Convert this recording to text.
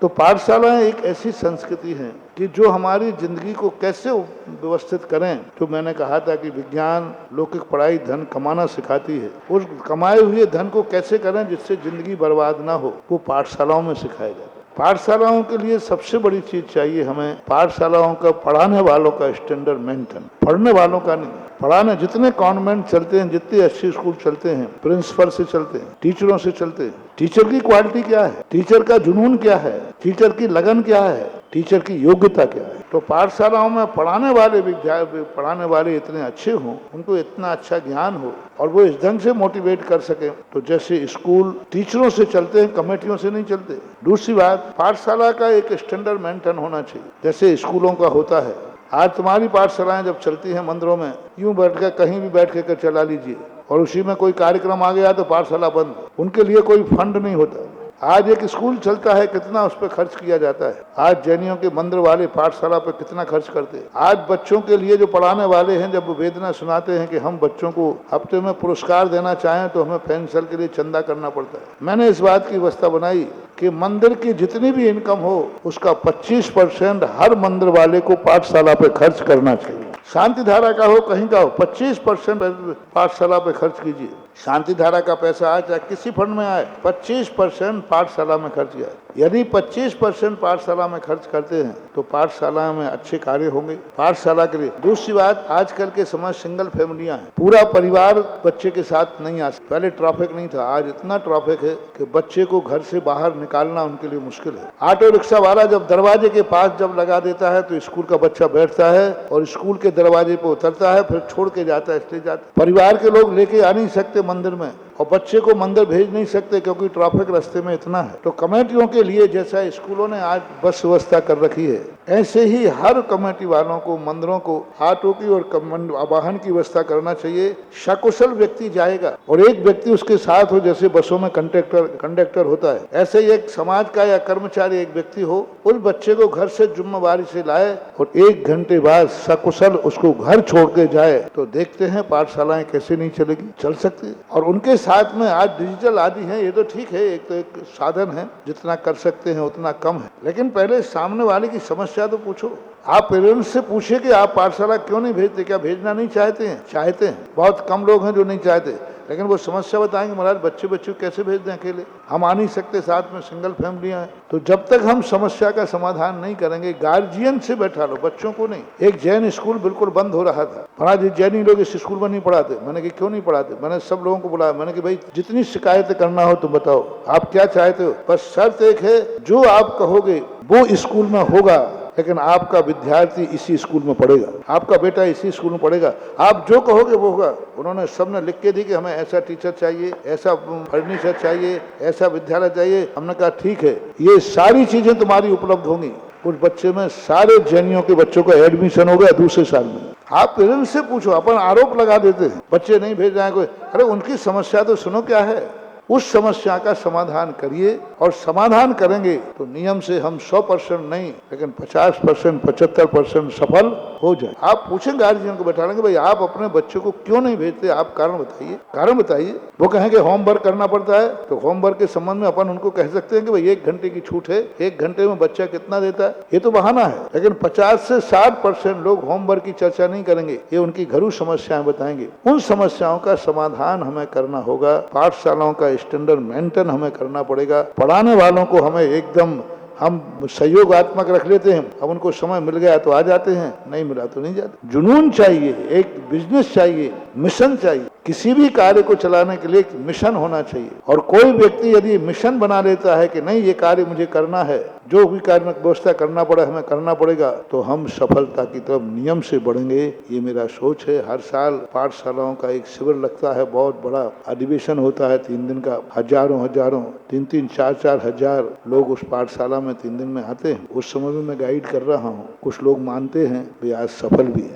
तो पाठशालाएं एक ऐसी संस्कृति है कि जो हमारी जिंदगी को कैसे व्यवस्थित करें। तो मैंने कहा था कि विज्ञान, लौकिक पढ़ाई धन कमाना सिखाती है। उस कमाए हुए धन को कैसे करें जिससे जिंदगी बर्बाद ना हो, वो पाठशालाओं में सिखाया जाता है। पाठशालाओं के लिए सबसे बड़ी चीज चाहिए हमें, पाठशालाओं का पढ़ाने वालों का स्टैंडर्ड मेंटेन, पढ़ने वालों का नहीं। पढ़ाने जितने कॉन्वेंट चलते हैं, जितने अच्छे स्कूल चलते हैं, प्रिंसिपल से चलते हैं, टीचरों से चलते हैं। टीचर की क्वालिटी क्या है, टीचर का जुनून क्या है, टीचर की लगन क्या है, टीचर की योग्यता क्या है। तो पाठशालाओं में पढ़ाने वाले इतने अच्छे हों, उनको इतना अच्छा ज्ञान हो और वो इस ढंग से मोटिवेट कर सके। तो जैसे स्कूल टीचरों से चलते हैं, कमेटियों से नहीं चलते। दूसरी बात, पाठशाला का एक स्टैंडर्ड मेंटेन होना चाहिए, जैसे स्कूलों का होता है। आज तुम्हारी पाठशालाएं जब चलती हैं मंदिरों में, यूं बैठ कर कहीं भी बैठ कर चला लीजिए, और उसी में कोई कार्यक्रम आ गया तो पाठशाला बंद। उनके लिए कोई फंड नहीं होता। आज एक स्कूल चलता है, कितना उस पर खर्च किया जाता है। आज जैनियों के मंदिर वाले पाठशाला पर कितना खर्च करते हैं। आज बच्चों के लिए जो पढ़ाने वाले हैं, जब वो वेदना सुनाते हैं कि हम बच्चों को हफ्ते में पुरस्कार देना चाहें तो हमें पेंसिल के लिए चंदा करना पड़ता है। मैंने इस बात की व्यवस्था बनाई कि मंदिर की जितनी भी इनकम हो उसका 25% हर मंदिर वाले को पाठशाला पे खर्च करना चाहिए। शांति धारा का हो, कहीं का हो, 25% पाठशाला पे खर्च कीजिए। शांति धारा का पैसा आए चाहे किसी फंड में आए, 25% पाठशाला में खर्च किया। यदि 25% पाठशाला में खर्च करते हैं तो पाठशाला में अच्छे कार्य होंगे पाठशाला के लिए। दूसरी बात, आजकल के समय सिंगल फैमिलियां हैं, पूरा परिवार बच्चे के साथ नहीं आ सकता। पहले ट्रैफिक नहीं था, आज इतना ट्रैफिक है कि बच्चे को घर से बाहर निकालना उनके लिए मुश्किल है। ऑटो रिक्शा वाला जब दरवाजे के पास जब लगा देता है तो स्कूल का बच्चा बैठता है और स्कूल के दरवाजे पर उतरता है, फिर छोड़ के जाता है, इसलिए जाता। परिवार के लोग लेके आ नहीं सकते मंदिर में, और बच्चे को मंदिर भेज नहीं सकते क्योंकि ट्रैफिक रास्ते में इतना है। तो कमेटियों के लिए जैसा स्कूलों ने आज बस व्यवस्था कर रखी है, ऐसे ही हर कमेटी वालों को मंदिरों को ऑटो की और वाहन की व्यवस्था करना चाहिए। सकुशल व्यक्ति जाएगा और एक व्यक्ति उसके साथ हो, जैसे बसों में कंडक्टर होता है, ऐसे ही एक समाज का या कर्मचारी एक व्यक्ति हो, उस बच्चे को घर से जिम्मेवारी से लाए और 1 घंटे बाद सकुशल उसको घर छोड़ के जाए। तो देखते हैं पाठशालाएं कैसे नहीं चलेगी, चल सकती। और उनके साथ में आज डिजिटल आदि है, ये तो ठीक है, एक तो एक साधन है, जितना कर सकते हैं उतना कम है। लेकिन पहले सामने वाले की समस्या तो पूछो। आप पेरेंट्स से पूछिए कि आप पाठशाला क्यों नहीं भेजते, क्या भेजना नहीं चाहते हैं? चाहते हैं, बहुत कम लोग हैं जो नहीं चाहते, लेकिन वो समस्या बताएंगे, महाराज बच्चे को कैसे भेज दें अकेले, हम आ नहीं सकते, साथ में सिंगल फैमिलियां हैं। तो जब तक हम समस्या का समाधान नहीं करेंगे, गार्जियन से बैठा लो, बच्चों को नहीं। एक जैन स्कूल बिल्कुल बंद हो रहा था, महाराज जैनी लोग इस स्कूल में नहीं पढ़ाते। मैंने कि क्यों नहीं पढ़ाते? मैंने सब लोगों को बुलाया, मैंने कि भाई जितनी शिकायतें करना हो तुम बताओ, आप क्या चाहते हो, बस शर्त एक है, जो आप कहोगे वो स्कूल में होगा, लेकिन आपका विद्यार्थी इसी स्कूल में पढ़ेगा, आपका बेटा इसी स्कूल में पढ़ेगा, आप जो कहोगे वो होगा। उन्होंने सबने लिख के दी कि हमें ऐसा टीचर चाहिए, ऐसा फर्नीचर चाहिए, ऐसा विद्यालय चाहिए। हमने कहा ठीक है, ये सारी चीजें तुम्हारी उपलब्ध होंगी। उस बच्चे में सारे जैनियों के बच्चों का एडमिशन हो गया दूसरे साल में। आप पेरेंट्स से पूछो, अपन आरोप लगा देते हैं बच्चे नहीं भेज रहे हैं कोई। अरे उनकी समस्या तो सुनो क्या है, उस समस्या का समाधान करिए, और समाधान करेंगे तो नियम से हम 100% नहीं, लेकिन 50%, 75% सफल हो जाए। आप पूछेंगे गार्जियन को, बैठा लेंगे, भाई आप अपने बच्चों को क्यों नहीं भेजते, आप कारण बताइए, कारण बताइए। वो कहेंगे होमवर्क करना पड़ता है, तो होमवर्क के संबंध में अपन उनको कह सकते हैं कि भाई 1 घंटे की छूट है, 1 घंटे में बच्चा कितना देता है, ये तो बहाना है। लेकिन 50 से 60% लोग होमवर्क की चर्चा नहीं करेंगे, ये उनकी घरेलू समस्याएं बताएंगे। उन समस्याओं का समाधान हमें करना होगा। पाठशालाओं का स्टैंडर्ड मेंटेन हमें करना पड़ेगा। पढ़ाने वालों को हमें एकदम, हम सहयोगात्मक रख लेते हैं, अब उनको समय मिल गया तो आ जाते हैं, नहीं मिला तो नहीं जाते। जुनून चाहिए, एक बिजनेस चाहिए, मिशन चाहिए। किसी भी कार्य को चलाने के लिए एक मिशन होना चाहिए, और कोई व्यक्ति यदि मिशन बना लेता है कि नहीं ये कार्य मुझे करना है, जो भी कार्य में व्यवस्था करना पड़े हमें करना पड़ेगा, तो हम सफलता की तरफ नियम से बढ़ेंगे। ये मेरा सोच है। हर साल पाठशालाओं का एक शिविर लगता है, बहुत बड़ा अधिवेशन होता है 3 दिन का, हजारों 3-3, 4-4 हजार लोग उस पाठशाला में 3 दिन में आते हैं। उस समय में मैं गाइड कर रहा हूँ, कुछ लोग मानते हैं, वे आज सफल भी है।